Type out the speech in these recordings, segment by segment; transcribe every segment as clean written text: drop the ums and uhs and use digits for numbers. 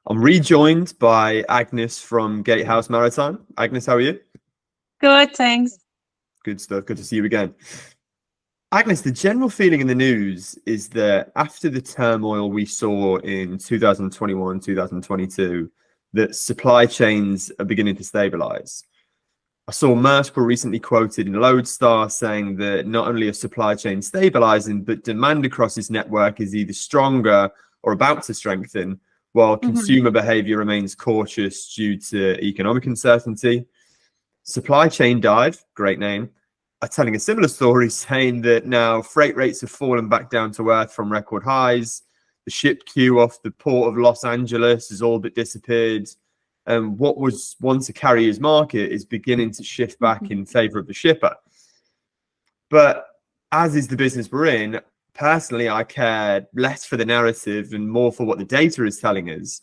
I'm rejoined by Agnes from GateHouse Maritime. Agnes, how are you? Good, thanks. Good stuff. Good to see you again. Agnes, the general feeling in the news is that after the turmoil we saw in 2021, 2022, that supply chains are beginning to stabilize. I saw Maersk were recently quoted in Lodestar saying that not only are supply chains stabilizing, but demand across its network is either stronger or about to strengthen, while consumer behavior remains cautious due to economic uncertainty. Supply Chain Dive, great name, are telling a similar story, saying that now freight rates have fallen back down to earth from record highs. The ship queue off the port of Los Angeles has all but disappeared. And what was once a carrier's market is beginning to shift back in favor of the shipper. But as is the business we're in, personally, I care less for the narrative and more for what the data is telling us.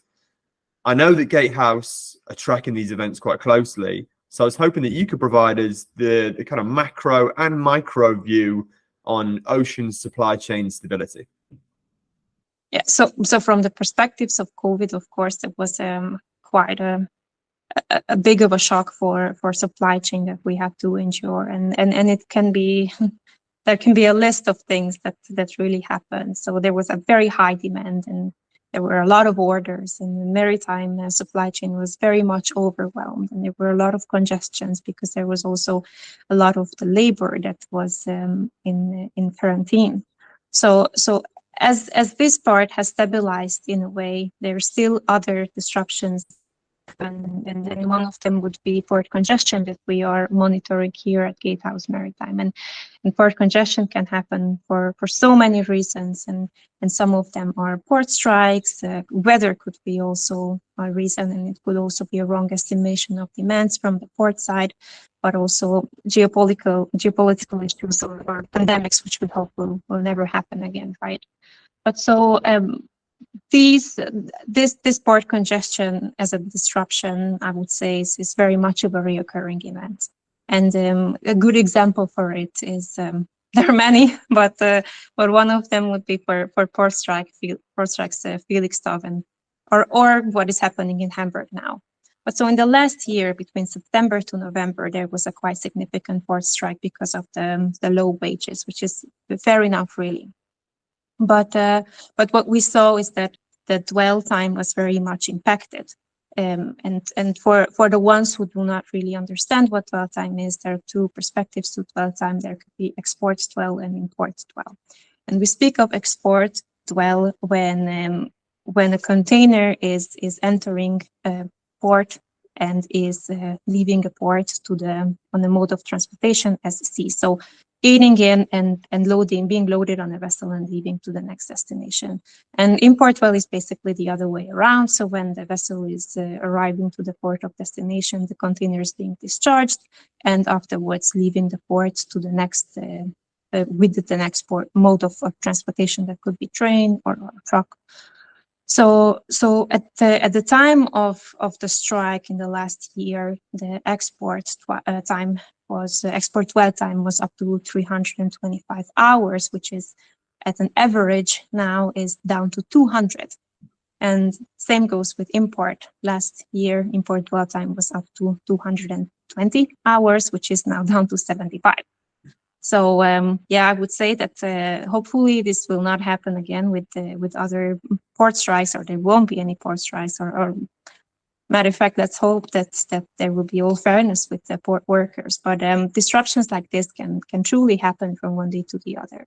I know that Gatehouse are tracking these events quite closely, so I was hoping that you could provide us the kind of macro and micro view on ocean supply chain stability. Yeah, so from the perspectives of COVID, of course, it was quite a big of a shock for supply chain that we had to endure, and it can be there can be a list of things that really happened. So there was a very high demand, and there were a lot of orders, and the maritime supply chain was very much overwhelmed, and there were a lot of congestions because there was also a lot of the labor that was in quarantine. So as this part has stabilized in a way, there are still other disruptions. And then one of them would be port congestion that we are monitoring here at GateHouse Maritime. And port congestion can happen for so many reasons, and some of them are port strikes. Weather could be also a reason, and it could also be a wrong estimation of demands from the port side, but also geopolitical issues or pandemics, which we hope will never happen again, right? But so this port congestion as a disruption, I would say, is very much of a reoccurring event. And a good example for it is there are many, but one of them would be for port strikes, Felixstowe, or what is happening in Hamburg now. But so in the last year, between September to November, there was a quite significant port strike because of the low wages, which is fair enough, really. But what we saw is that the dwell time was very much impacted. And for the ones who do not really understand what dwell time is, there are two perspectives to dwell time. There could be export dwell and import dwell. And we speak of export dwell when a container is entering a port and is leaving a port on the mode of transportation as sea. So getting in and being loaded on a vessel and leaving to the next destination. And import dwell is basically the other way around. So when the vessel is arriving to the port of destination, the container is being discharged, and afterwards leaving the port to the next with the next mode of transportation. That could be train or truck. So at the time of the strike in the last year, the export dwell time was up to 325 hours, which is at an average now is down to 200. And same goes with import. Last year, import dwell time was up to 220 hours, which is now down to 75. So yeah, I would say that hopefully this will not happen again with other port strikes, or there won't be any port strikes, or matter of fact, let's hope that there will be all fairness with the port workers. But disruptions like this can truly happen from one day to the other.